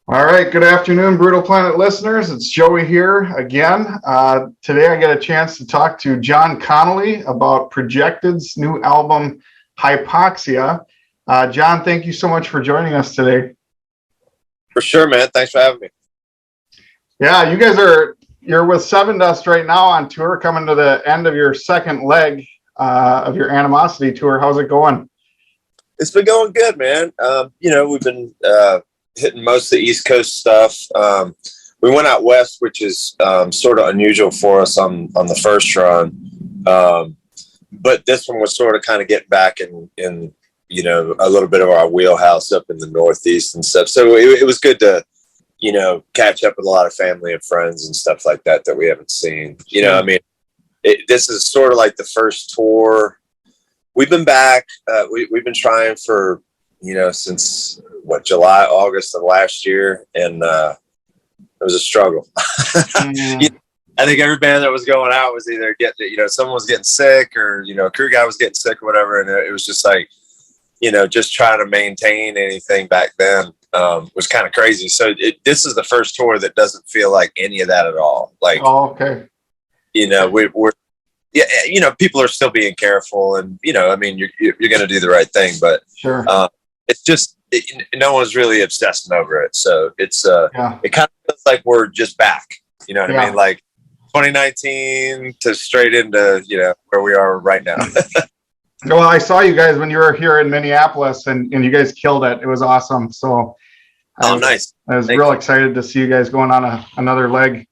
All right, good afternoon, Brutal Planet listeners. It's Joey here again. Today I get a chance to talk to John Connolly about Projected's new album, Hypoxia. John, thank you so much for joining us today. For sure, man. Thanks for having me. Yeah, you're with Seven Dust right now on tour, coming to the end of your second leg of your Animosity tour. How's it going? It's been going good, man. We've been hitting most of the East Coast stuff. We went out west, which is sort of unusual for us on the first run. But this one was sort of kind of getting back in a little bit of our wheelhouse up in the Northeast and stuff. So it was good to, catch up with a lot of family and friends and stuff like that we haven't seen. This is sort of like the first tour. We've been back. We've been trying for, since July, August of last year. And it was a struggle. Yeah. I think every band that was going out was either someone was getting sick or, a crew guy was getting sick or whatever. And it was just like, just trying to maintain anything back then was kind of crazy. So this is the first tour that doesn't feel like any of that at all. Like, oh, okay. We're people are still being careful and, you're going to do the right thing, but Sure. It's just, no one's really obsessing over it. So it's, It kind of feels like we're just back, you know what I mean? Like 2019 to straight into, where we are right now. Well, I saw you guys when you were here in Minneapolis and you guys killed it. It was awesome. So nice. I was real excited to see you guys going on another leg.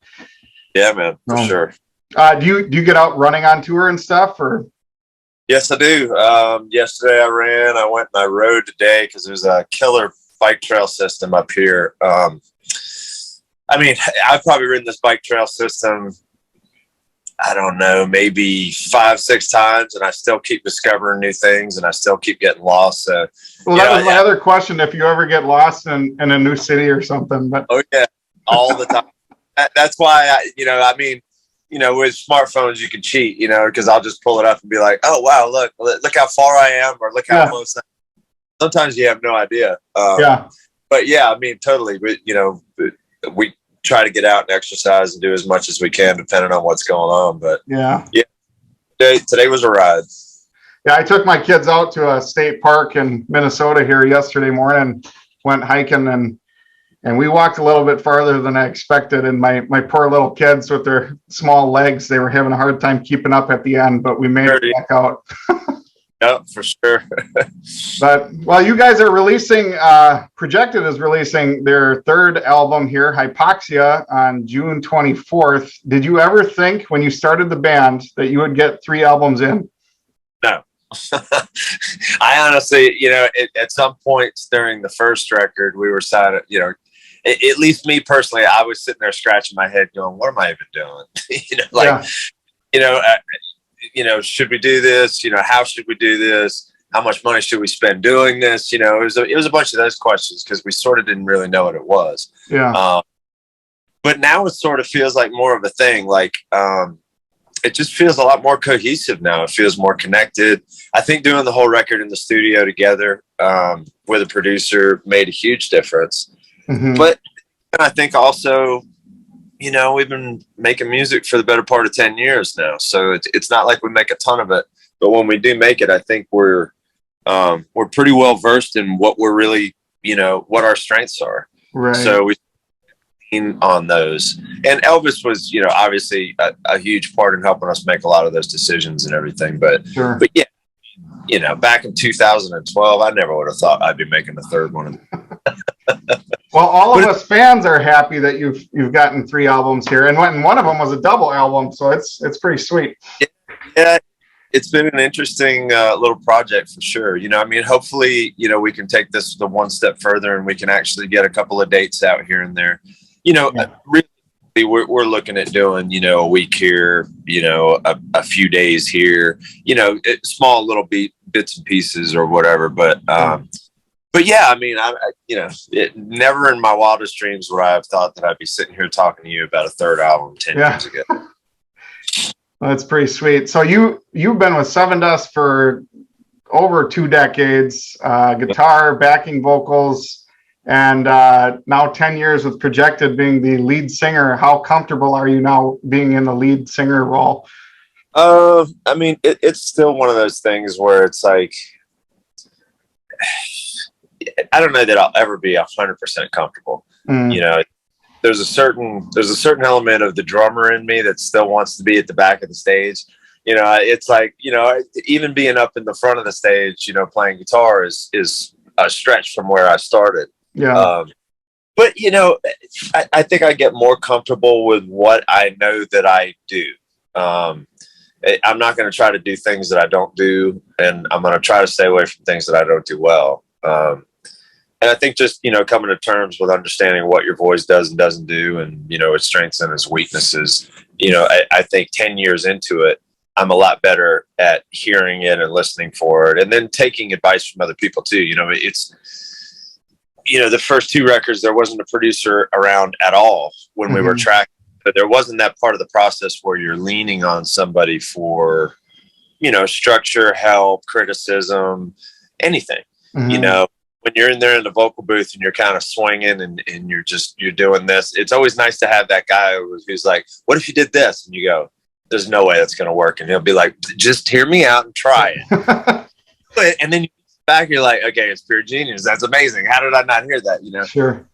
Yeah, man, for sure. Do you get out running on tour and stuff or? Yes, I do. Yesterday I ran, I went and I rode today because there's a killer bike trail system up here. I've probably ridden this bike trail system, I don't know, maybe 5-6 times, and I still keep discovering new things and I still keep getting lost. So, well, that was my other question, if you ever get lost in a new city or something. But oh yeah, all the time. That's why with smartphones you can cheat, because I'll just pull it up and be like, oh wow, look how far I am, or look how close I am. Sometimes you have no idea. But yeah, totally. We try to get out and exercise and do as much as we can depending on what's going on. But yeah, today was a ride. Yeah, I took my kids out to a state park in Minnesota here yesterday morning, went hiking, and we walked a little bit farther than I expected. And my poor little kids with their small legs, they were having a hard time keeping up at the end, but we made it back out. Yeah, for sure. But you guys are releasing, Projected is releasing their third album here, Hypoxia, on June 24th. Did you ever think when you started the band that you would get 3 albums in? No. I honestly, at some points during the first record, we were silent, at least me personally, I was sitting there scratching my head going, what am I even doing? Should we do this? How should we do this? How much money should we spend doing this? It was a bunch of those questions because we sort of didn't really know what it was. Yeah. But now it sort of feels like more of a thing. Like, it just feels a lot more cohesive now. It feels more connected. I think doing the whole record in the studio together with a producer made a huge difference. Mm-hmm. But I think also, we've been making music for the better part of 10 years now. So it's not like we make a ton of it, but when we do make it, I think we're pretty well versed in what we're really, what our strengths are. Right. So we on those, and Elvis was, obviously a huge part in helping us make a lot of those decisions and everything. But, sure. But yeah, back in 2012, I never would have thought I'd be making the third one. Well, all of us fans are happy that you've gotten 3 albums here, and one of them was a double album, so it's pretty sweet. Yeah, it's been an interesting little project for sure. Hopefully, we can take this the one step further, and we can actually get a couple of dates out here and there. Really, we're looking at doing, a week here, a few days here, small little bits and pieces or whatever. But yeah, it never in my wildest dreams would I have thought that I'd be sitting here talking to you about a third album 10 years ago. That's pretty sweet. So you've been with Seven Dust for over 2 decades, guitar, backing vocals, and now 10 years with Projected being the lead singer. How comfortable are you now being in the lead singer role? I mean, it's still one of those things where it's like, I don't know that I'll ever be 100% comfortable. You know, there's a certain element of the drummer in me that still wants to be at the back of the stage. You know, it's like, you know, even being up in the front of the stage, you know, playing guitar is a stretch from where I started. Yeah. But, you know, I think I get more comfortable with what I know that I do. I'm not going to try to do things that I don't do, and I'm going to try to stay away from things that I don't do well. And I think just, you know, coming to terms with understanding what your voice does and doesn't do, and, you know, its strengths and its weaknesses, you know, I think 10 years into it, I'm a lot better at hearing it and listening for it, and then taking advice from other people too. You know, it's, you know, the first 2 records, there wasn't a producer around at all when we were tracking, but there wasn't that part of the process where you're leaning on somebody for, you know, structure, help, criticism, anything. You know, when you're in there in the vocal booth and you're kind of swinging and you're doing this, it's always nice to have that guy who's like, what if you did this? And you go, there's no way that's going to work. And he'll be like, just hear me out and try it. And then you back, you're like, okay, it's pure genius. That's amazing. How did I not hear that? You know? Sure.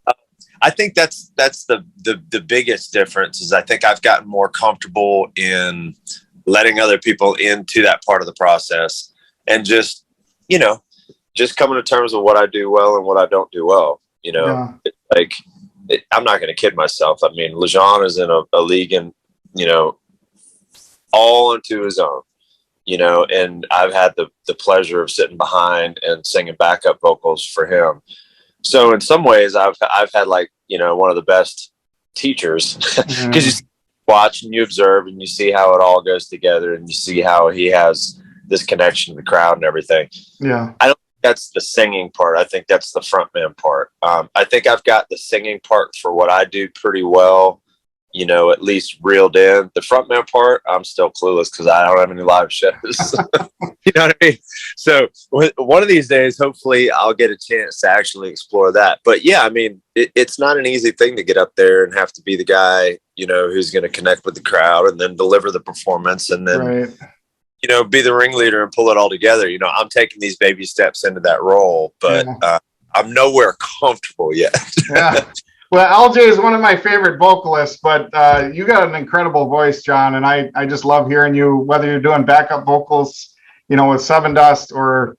I think that's the biggest difference is I think I've gotten more comfortable in letting other people into that part of the process and just, you know, just coming to terms with what I do well and what I don't do well. You know, I'm not going to kid myself. I mean, Lejean is in a league and, you know, all into his own, you know, and I've had the pleasure of sitting behind and singing backup vocals for him. So in some ways I've had, like, you know, one of the best teachers because you watch and you observe and you see how it all goes together and you see how he has this connection to the crowd and everything. Yeah. I don't think that's the singing part. I think that's the frontman part. I think I've got the singing part for what I do pretty well, you know, at least reeled in. The frontman part, I'm still clueless because I don't have any live shows. You know what I mean? So one of these days, hopefully I'll get a chance to actually explore that. But yeah, I mean, it's not an easy thing to get up there and have to be the guy, you know, who's going to connect with the crowd and then deliver the performance and then, you know, be the ringleader and pull it all together. You know, I'm taking these baby steps into that role, but I'm nowhere comfortable yet. Yeah. Well, LJ is one of my favorite vocalists, but you got an incredible voice, John, and I just love hearing you, whether you're doing backup vocals, you know, with Seven Dust or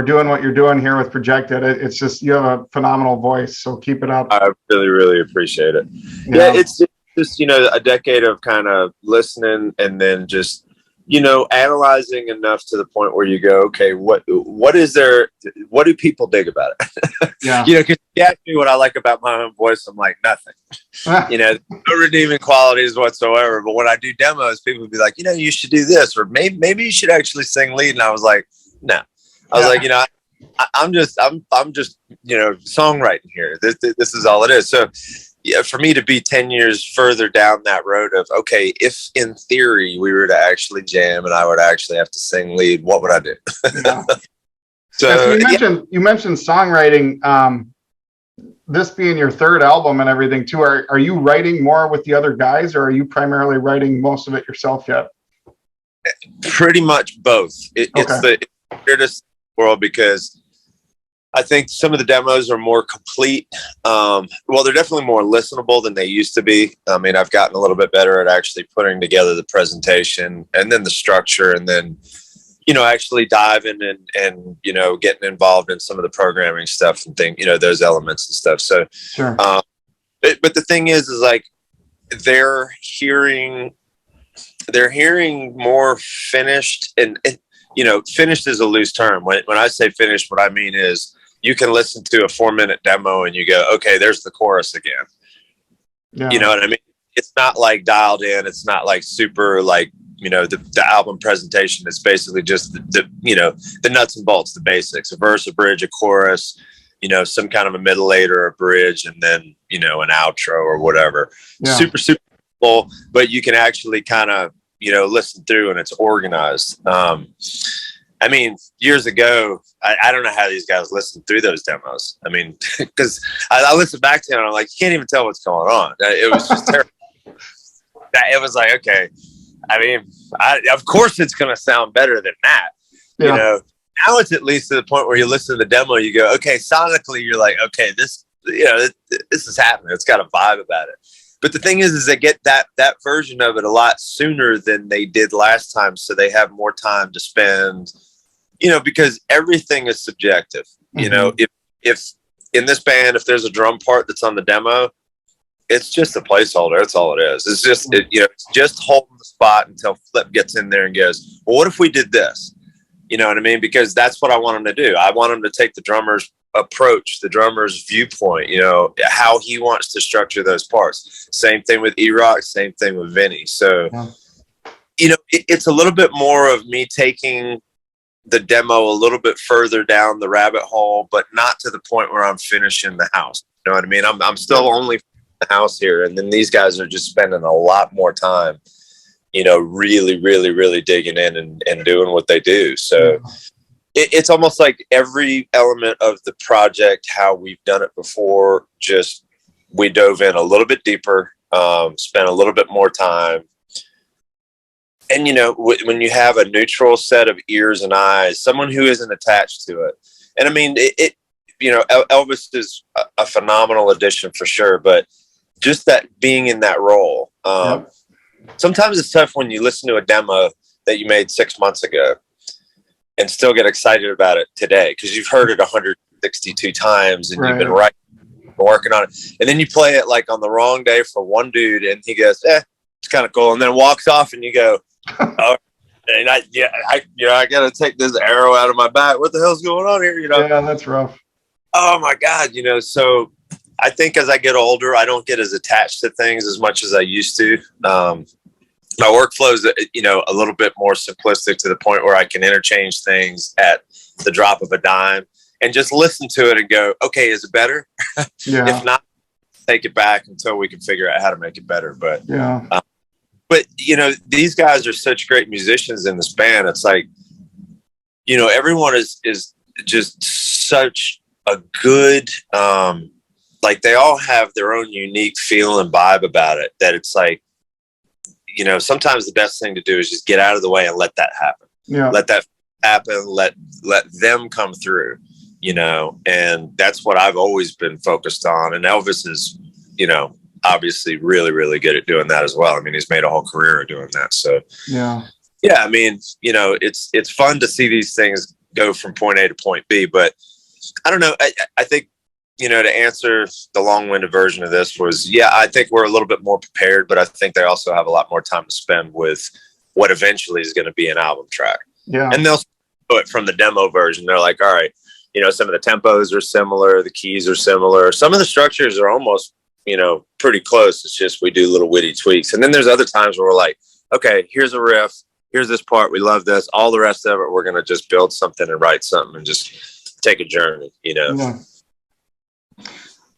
doing what you're doing here with Projected. It's just, you have a phenomenal voice, so keep it up. I really, really appreciate it. Yeah, it's just, you know, a decade of kind of listening and then just, you know, analyzing enough to the point where you go, okay, what is there? What do people dig about it? Yeah. You know, because you ask me what I like about my own voice, I'm like, nothing. You know, no redeeming qualities whatsoever. But when I do demos, people would be like, you know, you should do this, or maybe you should actually sing lead. And I was like, no. I was like, you know, I'm just, you know, songwriting here. This is all it is. So, yeah, for me to be 10 years further down that road of, okay, if in theory we were to actually jam and I would actually have to sing lead, what would I do? Yeah. So you mentioned songwriting, this being your third album and everything too. Are you writing more with the other guys, or are you primarily writing most of it yourself yet? Pretty much both. It's the weirdest world because I think some of the demos are more complete. Well, they're definitely more listenable than they used to be. I mean, I've gotten a little bit better at actually putting together the presentation and then the structure, and then, you know, actually diving and you know, getting involved in some of the programming stuff and things, you know, those elements and stuff. So, sure. But the thing is like they're hearing more finished, and you know, finished is a loose term. When I say finished, what I mean is you can listen to a 4-minute demo and you go, okay, there's the chorus again. Yeah. You know what I mean? It's not like dialed in. It's not like super, like, you know, the album presentation is basically just the you know, the nuts and bolts, the basics, a verse, a bridge, a chorus, you know, some kind of a middle eight or a bridge, and then, you know, an outro or whatever. Yeah. Super simple, but you can actually kind of, you know, listen through and it's organized. I mean, years ago, I don't know how these guys listened through those demos. I mean, because I listened back to it and I'm like, you can't even tell what's going on. It was just terrible. It was like, okay, I mean, of course it's going to sound better than that. Yeah. You know, now it's at least to the point where you listen to the demo, you go, okay, sonically, you're like, okay, this is happening. It's got a vibe about it. But the thing is they get that version of it a lot sooner than they did last time. So they have more time to spend, because everything is subjective. Mm-hmm. If in this band, if there's a drum part that's on the demo, it's just a placeholder. That's all it is. It's just, it's just holding the spot until Flip gets in there and goes, well, what if we did this? You know what I mean? Because that's what I want him to do. I want him to take the drummer's approach, the drummer's viewpoint, how he wants to structure those parts. Same thing with E-Rock, same thing with Vinny. So, it's a little bit more of me taking the demo a little bit further down the rabbit hole, but not to the point where I'm finishing the house. You know what I mean? I'm still only the house here. And then these guys are just spending a lot more time, really, really, really digging in and doing what they do. So it's almost like every element of the project, how we've done it before, just we dove in a little bit deeper, spent a little bit more time. And, when you have a neutral set of ears and eyes, someone who isn't attached to it. And I mean, Elvis is a phenomenal addition for sure, but just that being in that role. Sometimes it's tough when you listen to a demo that you made 6 months ago and still get excited about it today because you've heard it 162 times and you've been working on it. And then you play it like on the wrong day for one dude and he goes, it's kind of cool. And then walks off and you go, oh, and I got to take this arrow out of my back. What the hell's going on here? Yeah, that's rough. Oh my God. So I think as I get older, I don't get as attached to things as much as I used to. My workflow is, a little bit more simplistic to the point where I can interchange things at the drop of a dime and just listen to it and go, okay, is it better? Yeah. If not, take it back until we can figure out how to make it better. But, these guys are such great musicians in this band. It's like, everyone is just such a good, like they all have their own unique feel and vibe about it that it's like, sometimes the best thing to do is just get out of the way and let that happen. Yeah. Let that happen. Let them come through, and that's what I've always been focused on. And Elvis is, obviously really, really good at doing that as well. I mean, he's made a whole career of doing that. So yeah, I mean, it's fun to see these things go from point A to point B, but I don't know. I think, to answer the long-winded version of this was, I think we're a little bit more prepared, but I think they also have a lot more time to spend with what eventually is going to be an album track. Yeah. And they'll do it from the demo version. They're like, all right, some of the tempos are similar. The keys are similar. Some of the structures are almost, pretty close. It's just we do little witty tweaks. And then there's other times where we're like, okay, here's a riff. Here's this part. We love this. All the rest of it, we're going to just build something and write something and just take a journey, Yeah.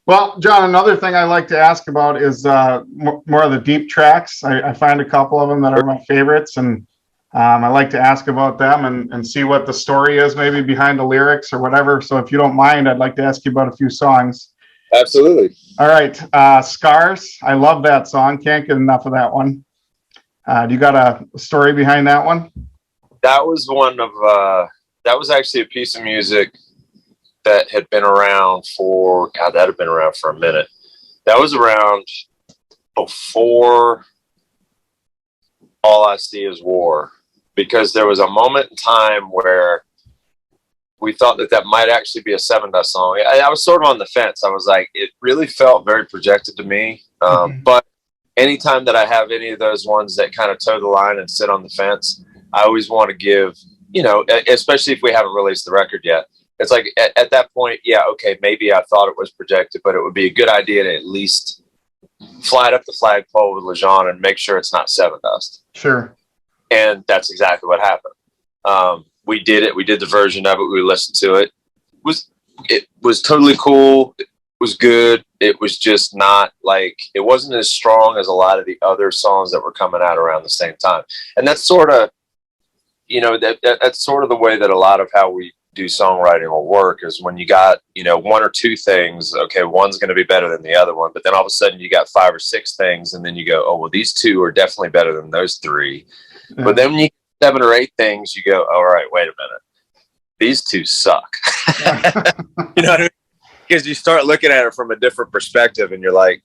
Well, John, another thing I like to ask about is more of the deep tracks. I find a couple of them that are my favorites, and I like to ask about them and see what the story is maybe behind the lyrics or whatever. So if you don't mind, I'd like to ask you about a few songs. Absolutely. All right. Scars. I love that song. Can't get enough of that one. Do you got a story behind that one? That was that was actually a piece of music that had been around that had been around for a minute. That was around before All I See Is War, because there was a moment in time where we thought that might actually be a Seven Dust song. I was sort of on the fence. I was like, it really felt very projected to me. But anytime that I have any of those ones that kind of toe the line and sit on the fence, I always want to give, especially if we haven't released the record yet. It's like at that point, okay, maybe I thought it was projected, but it would be a good idea to at least fly it up the flagpole with Lejeune and make sure it's not Seven Dust. Sure. And that's exactly what happened. We did it. We did the version of it. We listened to it. It was totally cool. It was good. It was just not like, it wasn't as strong as a lot of the other songs that were coming out around the same time. And that's sort of that's sort of the way that a lot of how we do songwriting will work is when you got, one or two things, okay, one's going to be better than the other one, but then all of a sudden you got 5 or 6 things, and then you go, oh, well, these 2 are definitely better than those 3. Yeah. But then when you get 7 or 8 things, you go, all right, wait a minute. These 2 suck. You know what I mean? Because you start looking at it from a different perspective, and you're like,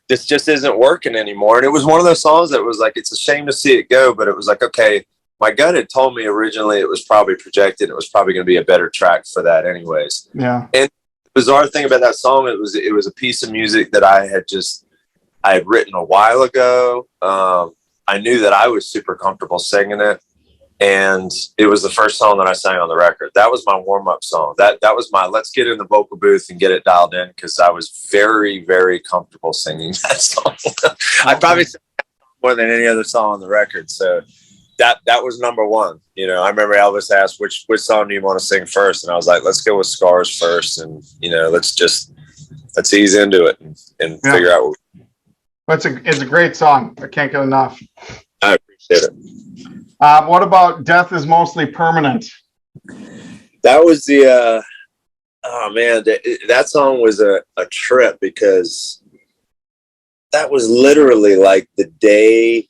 this just isn't working anymore. And it was one of those songs that was like, it's a shame to see it go, but it was like, okay, my gut had told me originally it was probably projected. It was probably going to be a better track for that anyways. Yeah. And the bizarre thing about that song, it was a piece of music that I had written a while ago. I knew that I was super comfortable singing it. And it was the first song that I sang on the record. That was my warm-up song. That was my, let's get in the vocal booth and get it dialed in, because I was very, very comfortable singing that song. I probably sang more than any other song on the record. So that was number one. I remember Elvis asked, which song do you want to sing first? And I was like, let's go with Scars first. And, let's ease into it and figure out what it's a great song. I can't get enough. I appreciate it. What about Death is Mostly Permanent? That was the, that song was a trip, because that was literally like the day.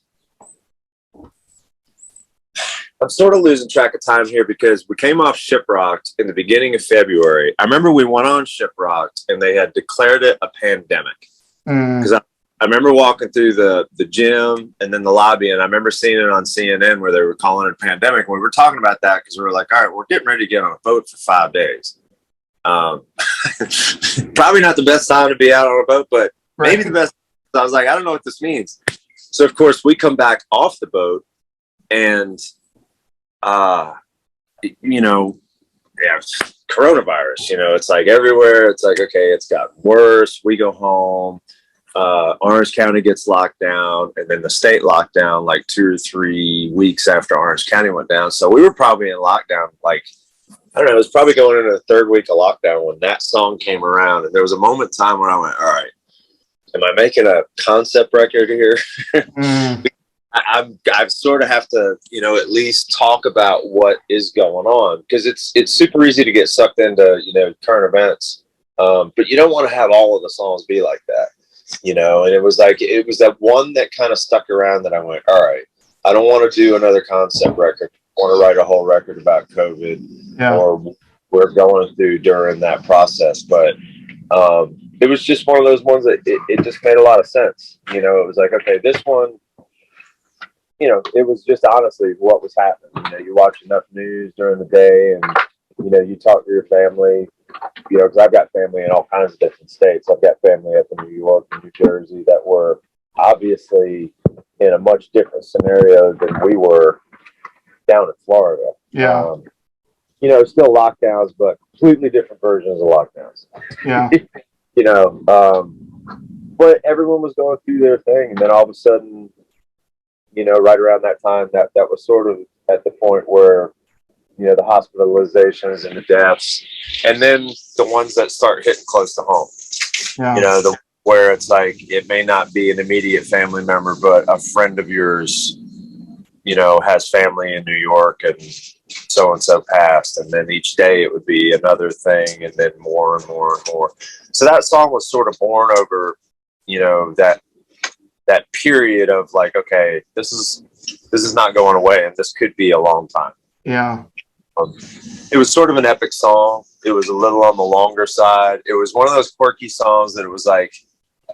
I'm sort of losing track of time here, because we came off Shiprocked in the beginning of February. I remember we went on Shiprocked and they had declared it a pandemic. Because I remember walking through the gym and then the lobby, and I remember seeing it on CNN where they were calling it a pandemic. We were talking about that because we were like, all right, we're getting ready to get on a boat for 5 days. Probably not the best time to be out on a boat, but maybe the best. I was like, I don't know what this means. So, of course, we come back off the boat, and, coronavirus, it's like everywhere. It's like, okay, it's gotten worse. We go home. Orange County gets locked down, and then the state locked down like 2 or 3 weeks after Orange County went down. So we were probably in lockdown, like, I don't know, it was probably going into the 3rd week of lockdown when that song came around. And there was a moment in time when I went, all right, am I making a concept record here? I sort of have to, at least talk about what is going on, because it's super easy to get sucked into, current events. But you don't want to have all of the songs be like that. And it was that one that kind of stuck around that I went, all right, I don't want to do another concept record. I want to write a whole record about COVID or we're going through during that process. But it was just one of those ones that it just made a lot of sense. It was like, okay, this one, it was just honestly what was happening. You watch enough news during the day, and, you talk to your family. Because I've got family in all kinds of different states. I've got family up in New York and New Jersey that were obviously in a much different scenario than we were down in Florida. Yeah. Still lockdowns, but completely different versions of lockdowns. Yeah. But everyone was going through their thing. And then all of a sudden, right around that time, that was sort of at the point where, the hospitalizations and the deaths, and then the ones that start hitting close to home. Yeah. Where it's like, it may not be an immediate family member, but a friend of yours, has family in New York, and so passed. And then each day it would be another thing, and then more and more and more. So that song was sort of born over, that period of like, okay, this is not going away, and this could be a long time. Yeah. It was sort of an epic song. It was a little on the longer side. It was one of those quirky songs that it was like,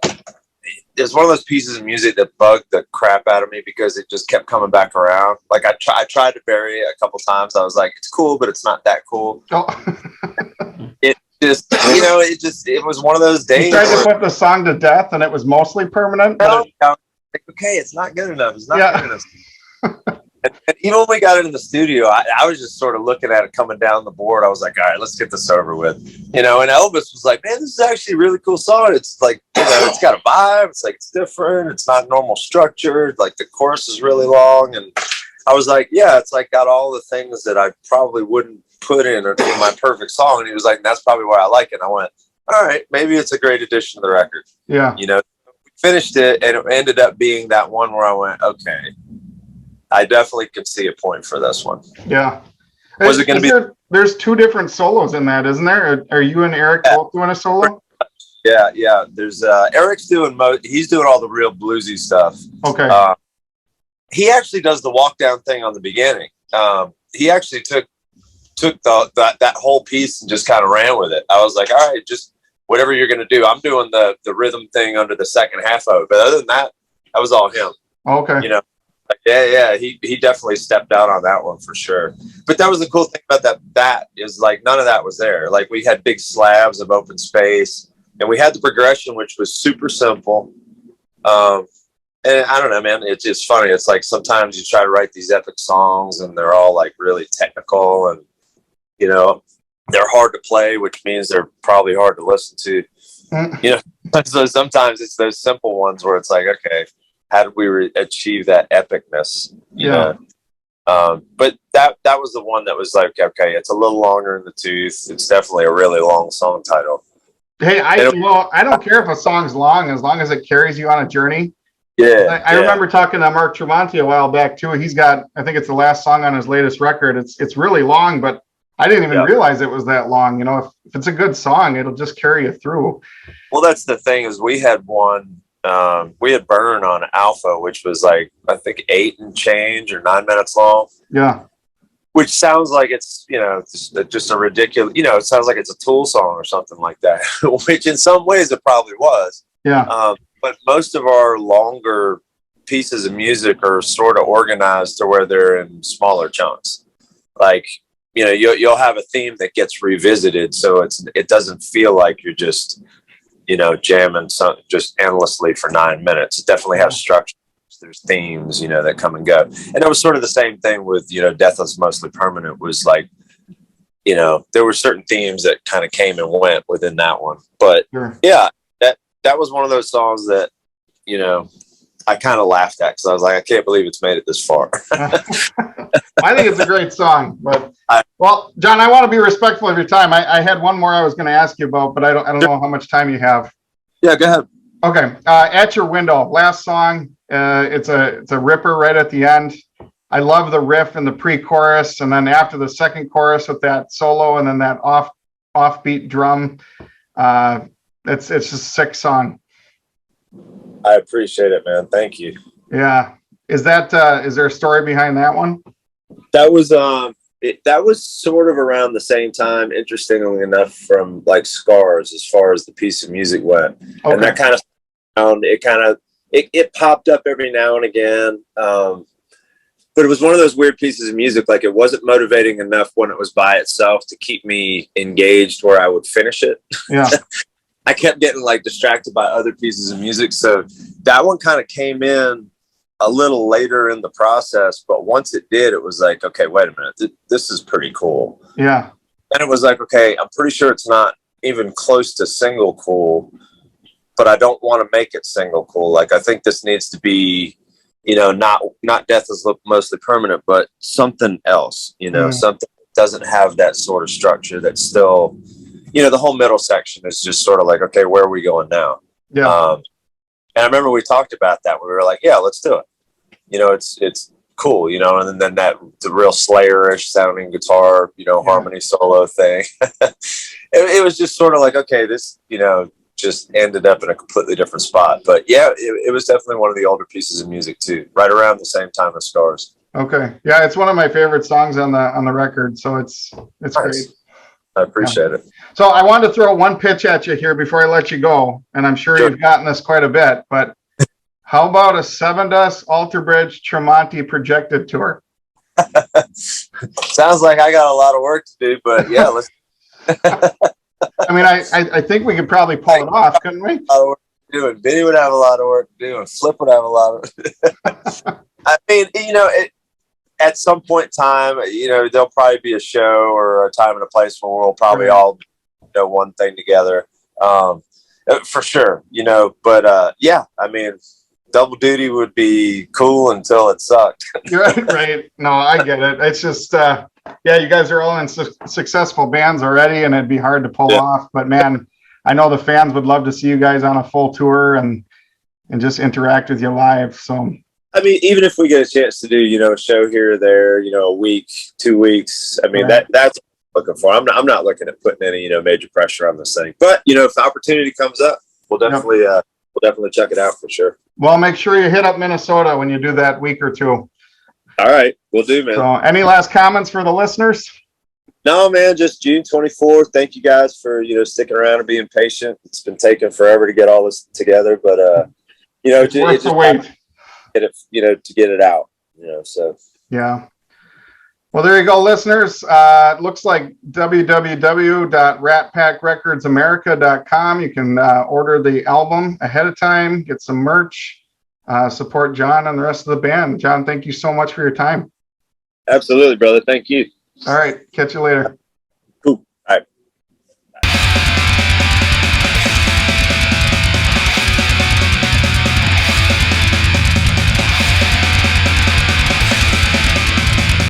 it was one of those pieces of music that bugged the crap out of me, because it just kept coming back around. Like I tried to bury it a couple times. I was like, it's cool, but it's not that cool. Oh. It just, it was one of those days. You tried to put the song to death, and it was mostly permanent. Like, okay, it's not good enough. It's not good enough. And even when we got it in the studio, I was just sort of looking at it coming down the board. I was like, all right, let's get this over with. And Elvis was like, man, this is actually a really cool song. It's like, it's got a vibe. It's like, it's different. It's not normal structure. Like the chorus is really long. And I was like, yeah, it's like got all the things that I probably wouldn't put in my perfect song. And he was like, that's probably why I like it. And I went, all right, maybe it's a great addition to the record. Yeah. We finished it, and it ended up being that one where I went, okay, I definitely could see a point for this one. Yeah. Was it going to be? There's two different solos in that, isn't there? Are you and Eric both doing a solo? Yeah. There's Eric's doing he's doing all the real bluesy stuff. Okay. He actually does the walk down thing on the beginning. He actually took that whole piece and just kind of ran with it. I was like, all right, just whatever you're going to do. I'm doing the rhythm thing under the second half of it. But other than that, that was all him. Okay. You know, yeah. He definitely stepped out on that one for sure. But that was the cool thing about that is like none of that was there. Like we had big slabs of open space and we had the progression, which was super simple. And I don't know, man, it's just funny. It's like sometimes you try to write these epic songs and they're all like really technical and, you know, they're hard to play, which means they're probably hard to listen to. You know, so sometimes it's those simple ones where it's like, okay, how did we achieve that epicness? You know? But that was the one that was like, okay, it's a little longer in the tooth. It's definitely a really long song title. Hey, I don't care if a song's long as it carries you on a journey. Yeah. I remember talking to Mark Tremonti a while back too. He's got, I think it's the last song on his latest record. It's really long, but I didn't even realize it was that long. You know, if it's a good song, it'll just carry you through. Well, that's the thing is we had Burn on Alpha, which was like, I think 8 and change or 9 minutes long. Yeah. Which sounds like it's, you know, just a ridiculous, you know, it sounds like it's a Tool song or something like that, which in some ways it probably was. Yeah. But most of our longer pieces of music are sort of organized to where they're in smaller chunks. Like, you know, you'll have a theme that gets revisited, so it doesn't feel like you're just, you know, jamming just endlessly for 9 minutes. It definitely has structure. There's themes, you know, that come and go. And it was sort of the same thing with, you know, Death is Mostly Permanent was like, you know, there were certain themes that kind of came and went within that one. But yeah, that was one of those songs that, you know, I kind of laughed at because I was like, I can't believe it's made it this far. I think it's a great song, but well, John, I want to be respectful of your time. I had one more I was going to ask you about, but I don't know how much time you have. Yeah, go ahead. Okay. At Your Window, last song. It's a ripper right at the end. I love the riff and the pre-chorus, and then after the second chorus with that solo and then that offbeat drum. It's just a sick song. I appreciate it, man. Thank you. Yeah. Is there a story behind that one? That was that was sort of around the same time, interestingly enough, from like Scars as far as the piece of music went. Okay. And that kind of it popped up every now and again. But it was one of those weird pieces of music. Like it wasn't motivating enough when it was by itself to keep me engaged where I would finish it. Yeah. I kept getting like distracted by other pieces of music. So that one kind of came in a little later in the process. But once it did, it was like, okay, wait a minute. This is pretty cool. Yeah. And it was like, okay, I'm pretty sure it's not even close to single cool, but I don't want to make it single cool. Like, I think this needs to be, you know, not Death is Mostly Permanent, but something else, you know, something that doesn't have that sort of structure that's still, you know, the whole middle section is just sort of like, okay, where are we going now? Yeah. And I remember we talked about that. We were like, yeah, let's do it. You know, it's cool, you know, and then the real Slayer-ish sounding guitar, you know, harmony solo thing. it was just sort of like, okay, this, you know, just ended up in a completely different spot. But yeah, it was definitely one of the older pieces of music too, right around the same time as Scars. Okay. Yeah, it's one of my favorite songs on the record. So it's nice. Great. I appreciate it. So I wanted to throw one pitch at you here before I let you go. And I'm sure you've gotten this quite a bit, but how about a Seven Dust, Alter Bridge, Tremonti projected tour? Sounds like I got a lot of work to do, but yeah, let's. I mean, I think we could probably pull it off, couldn't we? A lot of work to do, and Vinny would have a lot of work to do, and Flip would have a lot of. I mean, you know, at some point in time, you know, there'll probably be a show or a time and a place where we'll probably all, you know, one thing together, for sure, you know. But yeah, I mean, double duty would be cool until it sucked. Right. No, I get it. It's just, yeah, you guys are all in successful bands already, and it'd be hard to pull off. But man, I know the fans would love to see you guys on a full tour and just interact with you live. So I mean, even if we get a chance to do, a show here or there, a week, 2 weeks, I mean, Right. that's what I'm looking for. I'm not looking at putting any, major pressure on this thing, but if the opportunity comes up, we'll definitely check it out for sure. Well, make sure you hit up Minnesota when you do that week or two. All right. We'll do, man. So any last comments for the listeners? No, man, just June 24th. Thank you guys for, sticking around and being patient. It's been taking forever to get all this together, but, It's worth the wait. To get it out, so. Yeah. Well, there you go, listeners. It looks like www.ratpackrecordsamerica.com. You can order the album ahead of time, get some merch, support John and the rest of the band. John, thank you so much for your time. Absolutely, brother. Thank you. All right. Catch you later.